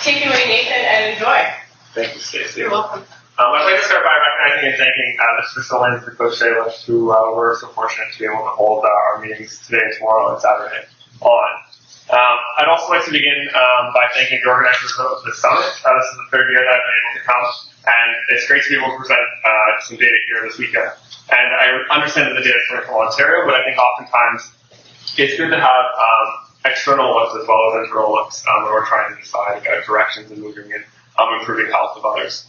Take it away, Nathan, and enjoy. Thank you, Stacey. You're welcome. I'd like to start by recognizing and thanking the facilitators for Coach Shayla, who were so fortunate to be able to hold our meetings today, tomorrow, and Saturday on. I'd also like to begin by thanking the organizers of the summit. This is the third year that I've been able to come, and it's great to be able to present some data here this weekend. And I understand that the data is coming from Ontario, but I think oftentimes it's good to have external looks as well as internal looks when we're trying to decide about directions and moving in improving health of others.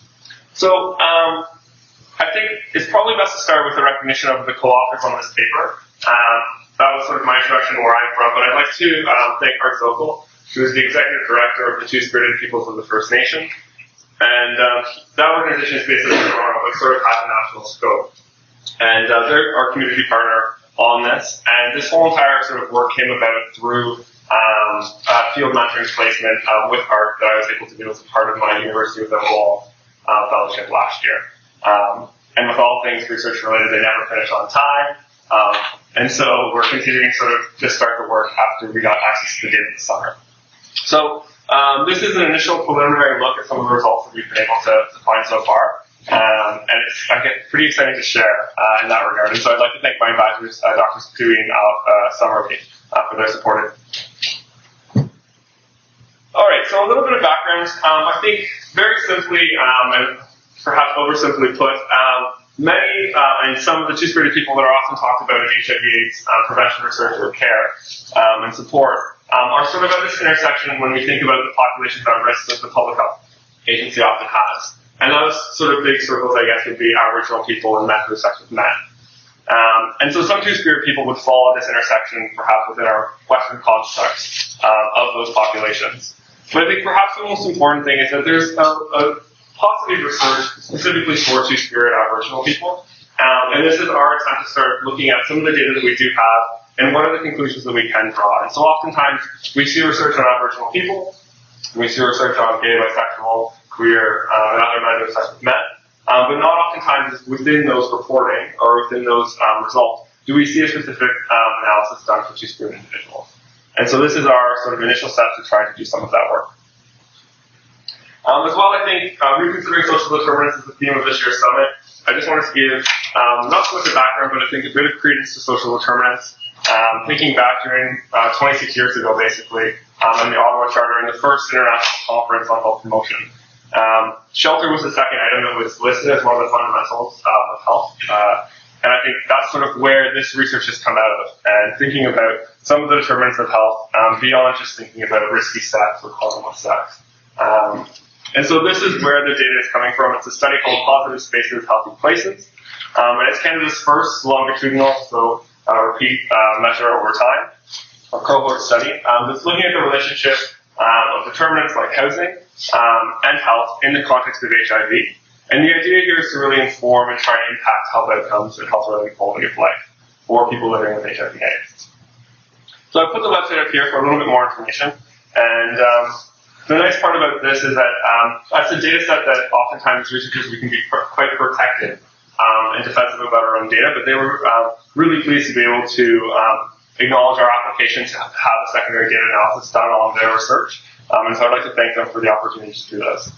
So I think it's probably best to start with the recognition of the co-authors on this paper. That was sort of my introduction to where I'm from, but I'd like to thank Art Zokol, who is the executive director of the Two-Spirited Peoples of the First Nation. And that organization is based in Toronto, but sort of has a national scope. And they're our community partner on this. And this whole entire sort of work came about through field mentoring placement with Art that I was able to do as a part of my University of the Wall fellowship last year. And with all things research related, they never finish on time. And so we're continuing sort of to start the work after we got access to the data this summer. So this is an initial preliminary look at some of the results that we've been able to find so far. And it's pretty exciting to share in that regard. And so I'd like to thank my advisors, Drs. Dewey and Summerby, for their support. All right, so a little bit of background. I think very simply, and perhaps oversimply put, many and some of the two-spirited people that are often talked about in HIV/AIDS prevention research or care and support are sort of at this intersection when we think about the populations at risk that the public health agency often has. And those sort of big circles, I guess, would be Aboriginal people and men who have sex with men. And so some two-spirit people would fall at this intersection, perhaps within our Western constructs of those populations. But I think perhaps the most important thing is that there's a positive research specifically for two-spirit Aboriginal people. And this is our attempt to start looking at some of the data that we do have and what are the conclusions that we can draw. And so oftentimes we see research on Aboriginal people, we see research on gay, bisexual, queer, and other men who have sex with men. But not oftentimes within those reporting or within those results do we see a specific analysis done for two-spirit individuals. And so this is our sort of initial step to try to do some of that work. As well, I think reconsidering social determinants is the theme of this year's summit. I just wanted to give not so much a background, but I think a bit of credence to social determinants. Thinking back during 26 years ago, basically, in the Ottawa Charter, in the first international conference on health promotion. Shelter was the second item that was listed as one of the fundamentals of health. And I think that's sort of where this research has come out of, and thinking about some of the determinants of health beyond just thinking about risky sex or harmless sex. And so this is where the data is coming from. It's a study called Positive Spaces, Healthy Places. And it's Canada's first longitudinal, so repeat measure over time, or cohort study. That's looking at the relationship of determinants like housing and health in the context of HIV. And the idea here is to really inform and try and impact health outcomes and health-related quality of life for people living with HIV/AIDS. So I put the website up here for a little bit more information. And the nice part about this is that that's a data set that oftentimes researchers, we can be quite protected and defensive about our own data, but they were really pleased to be able to acknowledge our application to have a secondary data analysis done on their research. And so I'd like to thank them for the opportunity to do this.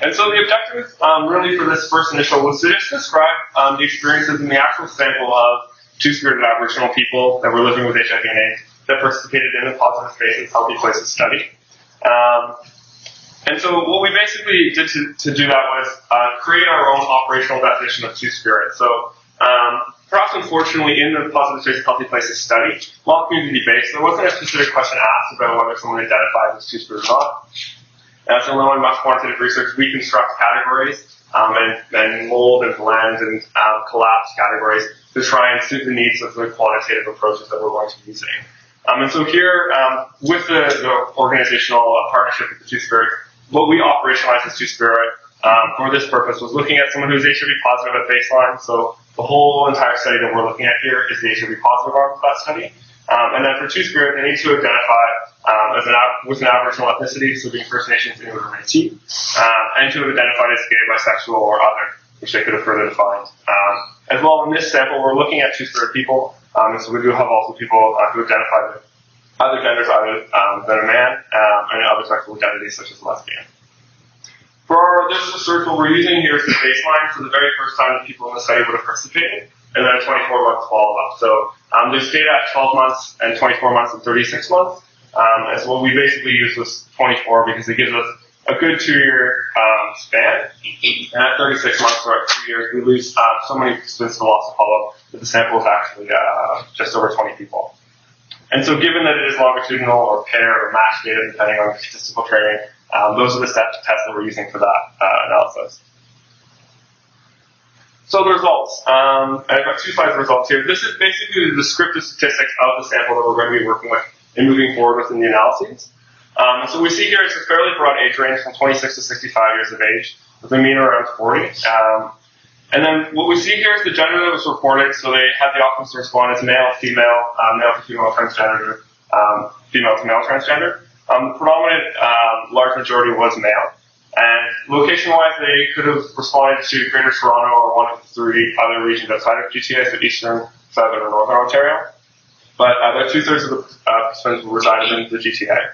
And so the objective really for this first initial was to just describe the experiences in the actual sample of two-spirited Aboriginal people that were living with HIV and AIDS that participated in the Positive Spaces, Healthy Places study. And so what we basically did to do that was create our own operational definition of two-spirit. So perhaps unfortunately in the Positive Spaces, Healthy Places study, while community-based, there wasn't a specific question asked about whether someone identified as two-spirit or not. So in much quantitative research, we construct categories and mold and blend and collapse categories to try and suit the needs of the quantitative approaches that we're going to be using. And so here, with the organizational partnership with the Two-Spirit, what we operationalized as Two-Spirit for this purpose was looking at someone who's HIV positive at baseline. So the whole entire study that we're looking at here is the HIV positive arm of that study. And then for Two-Spirit, they need to identify with an Aboriginal ethnicity, so being First Nations, Inuit, or Métis, and to have identified as gay, bisexual, or other, which they could have further defined. As well, in this sample, we're looking at Two-Spirit people, and so we do have also people who identify with other genders other than a man, and homosexual identities such as lesbian. For this research, what we're using here is the baseline for the very first time that people in the study would have participated, and then a 24-month follow-up. So there's data at 12 months and 24 months and 36 months. And so what we basically used was 24 because it gives us a good 2-year span. And at 36 months or at 3 years, we lose so many participants to loss of follow-up that the sample is actually just over 20 people. And so given that it is longitudinal or pair or match data depending on statistical training, those are the tests that we're using for that analysis. So the results. And I've got 2 slides of results here. This is basically the descriptive statistics of the sample that we're going to be working with and moving forward within the analyses. And so we see here it's a fairly broad age range from 26 to 65 years of age, with a mean around 40. And then what we see here is the gender that was reported. So they had the options to respond as male, female, male to female transgender, female to male transgender. The predominant large majority was male. And location-wise, they could have responded to Greater Toronto or one of the 3 other regions outside of GTA, so Eastern, Southern, or Northern Ontario. But about 2/3 of the participants resided in the GTA.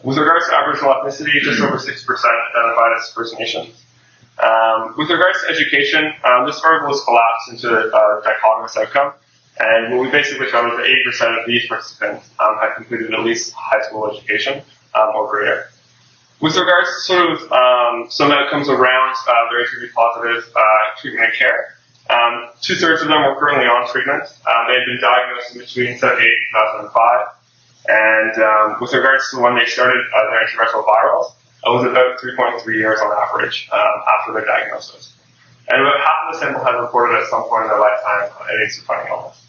With regards to Aboriginal ethnicity, just over 6% identified as First Nations. With regards to education, this variable is collapsed into a dichotomous outcome. And what we basically found is that 80% of these participants had completed at least high school education or greater. With regards to sort of some outcomes around their HIV positive treatment and care, 2/3 of them were currently on treatment. They had been diagnosed in between 1978 and 2005. And with regards to when they started their antiretrovirals, it was about 3.3 years on average after their diagnosis. And about half of the sample had reported at some point in their lifetime an AIDS-defining illness.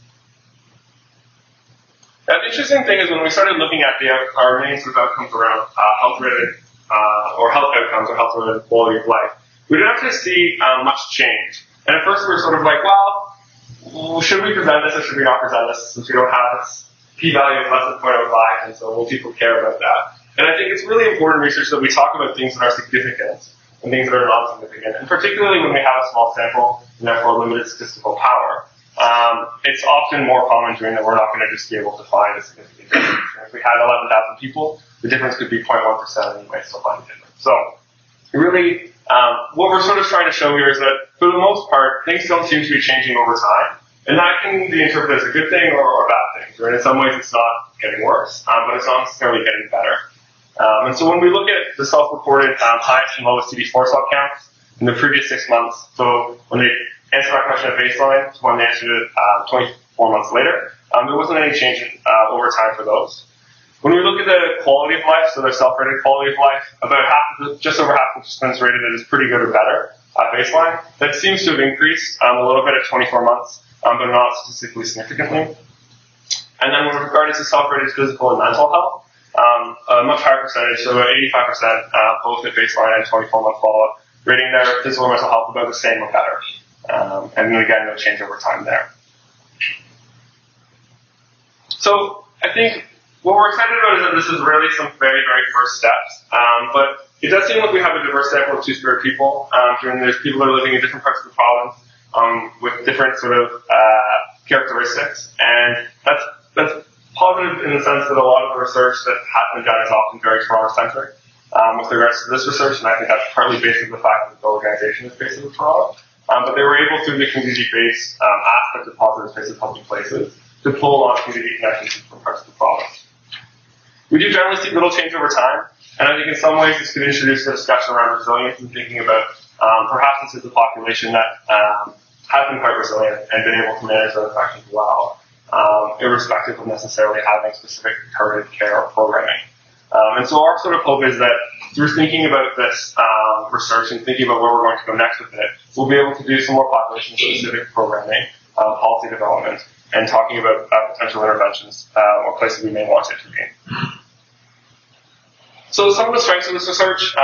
Now, the interesting thing is when we started looking at our main sort of outcomes around health-related or health outcomes or health-related quality of life, we didn't actually see much change. And at first we were sort of like, well, should we present this or should we not present this since we don't have this p-value of less than 0.05, and so will people care about that? And I think it's really important research that we talk about things that are significant and things that are non-significant, and particularly when we have a small sample and therefore limited statistical power. It's often more common doing that we're not going to just be able to find a significant difference. And if we had 11,000 people, the difference could be 0.1% and you might still find a difference. So really, what we're sort of trying to show here is that for the most part, things don't seem to be changing over time. And that can be interpreted as a good thing or a bad thing. Right? In some ways, it's not getting worse, but it's not necessarily getting better. And so when we look at the self-reported highest and lowest CD4 cell counts in the previous 6 months, so when they answered that question at baseline to when they answered it 24 months later, there wasn't any change over time for those. When we look at the quality of life, so their self-rated quality of life, just over half of participants rated it as pretty good or better at baseline. That seems to have increased a little bit at 24 months, but not statistically significantly. And then with regard to self-rated physical and mental health, a much higher percentage, so 85% both at baseline and 24-month follow-up, rating their physical and mental health about the same or better. And then again, no change over time there. So I think what we're excited about is that this is really some very, very first steps. But it does seem like we have a diverse sample of Two-Spirit people. There's people that are living in different parts of the province with different sort of characteristics. And that's positive in the sense that a lot of the research that has been done is often very Toronto-centric with regards to this research, and I think that's partly based on the fact that the organization is based in Toronto. But they were able, through the community-based aspect of Positive Spaces Healthy Places, to pull on community connections from parts of the province. We do generally see little change over time, and I think in some ways this could introduce a discussion around resilience and thinking about perhaps this is a population that has been quite resilient and been able to manage their infections well, irrespective of necessarily having specific targeted care or programming. And so our sort of hope is that through thinking about this research and thinking about where we're going to go next with it, we'll be able to do some more population-specific programming, policy development, and talking about potential interventions or places we may want to intervene. So some of the strengths of this research,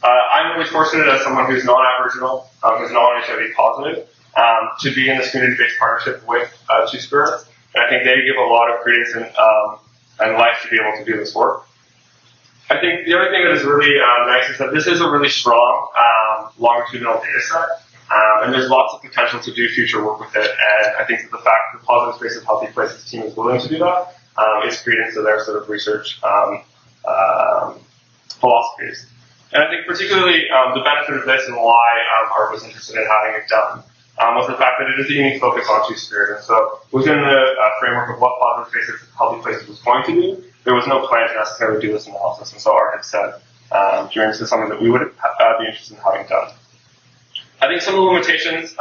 I'm really fortunate as someone who's non-Aboriginal, who's non-HIV positive, to be in this community-based partnership with Two-Spirit. And I think they give a lot of credence and life to be able to do this work. I think the other thing that is really nice is that this is a really strong longitudinal data set, and there's lots of potential to do future work with it. And I think that the fact that the Positive Spaces Healthy Places team is willing to do that is credence to their sort of research philosophies. And I think particularly the benefit of this and why Art was interested in having it done was the fact that it is a unique focus on Two-Spirit. And so within the framework of what Positive Spaces Healthy Places was going to do, there was no plan to necessarily do this analysis. And so Art had said, during this is something that we would be interested in having done. I think some of the limitations,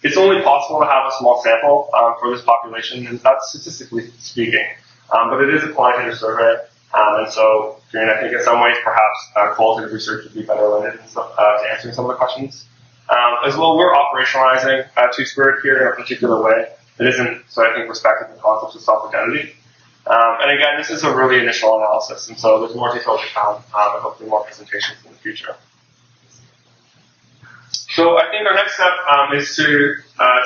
it's only possible to have a small sample for this population, and that's statistically speaking. But it is a quantitative survey, and so I think in some ways perhaps qualitative research would be better limited to answering some of the questions. As well, we're operationalizing Two-Spirit here in a particular way that isn't, so I think, respecting the concepts of self-identity. And again, this is a really initial analysis, and so there's more detail to come, and hopefully more presentations in the future. So I think our next step is to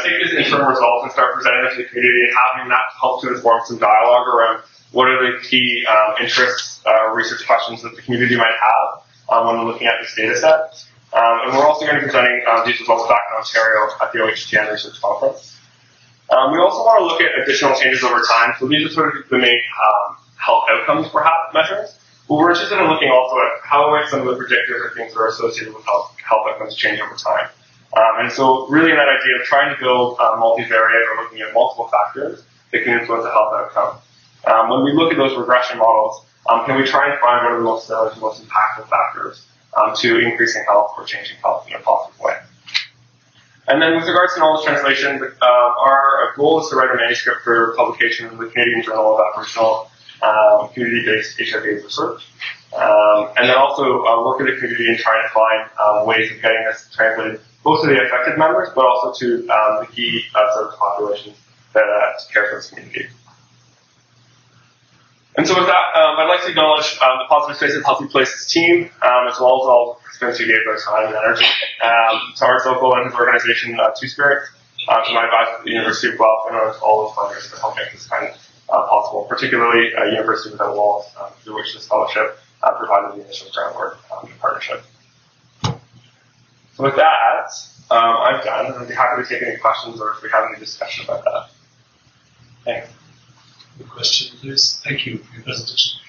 take these interim results and start presenting them to the community and having that help to inform some dialogue around what are the key interests or research questions that the community might have when looking at this data set. And we're also going to be presenting these results back in Ontario at the OHTN Research Conference. We also want to look at additional changes over time. So these are sort of the main health outcomes perhaps measures. But we're interested in looking also at how might some of the predictors or things that are associated with health outcomes change over time. And so really in that idea of trying to build multivariate or looking at multiple factors that can influence a health outcome. When we look at those regression models, can we try and find what are the most salient, most impactful factors to increasing health or changing health in a positive way? And then with regards to knowledge translation, our goal is to write a manuscript for publication in the Canadian Journal of Aboriginal community-based HIV/AIDS research. And then also work with the community in trying to find ways of getting this translated both to the affected members, but also to the key service populations that care for this community. And so with that, I'd like to acknowledge the Positive Spaces Healthy Places team, as well as all participants who gave their time and energy. To Art Sokol and his organization, Two-Spirit, to my advisor at the University of Guelph, and all those funders that helped make this kind of possible, particularly University Without Walls, through which this fellowship provided the initial groundwork in partnership. So with that, I'm done, and I'd be happy to take any questions or if we have any discussion about that. Thanks. Good question, please. Thank you for your presentation.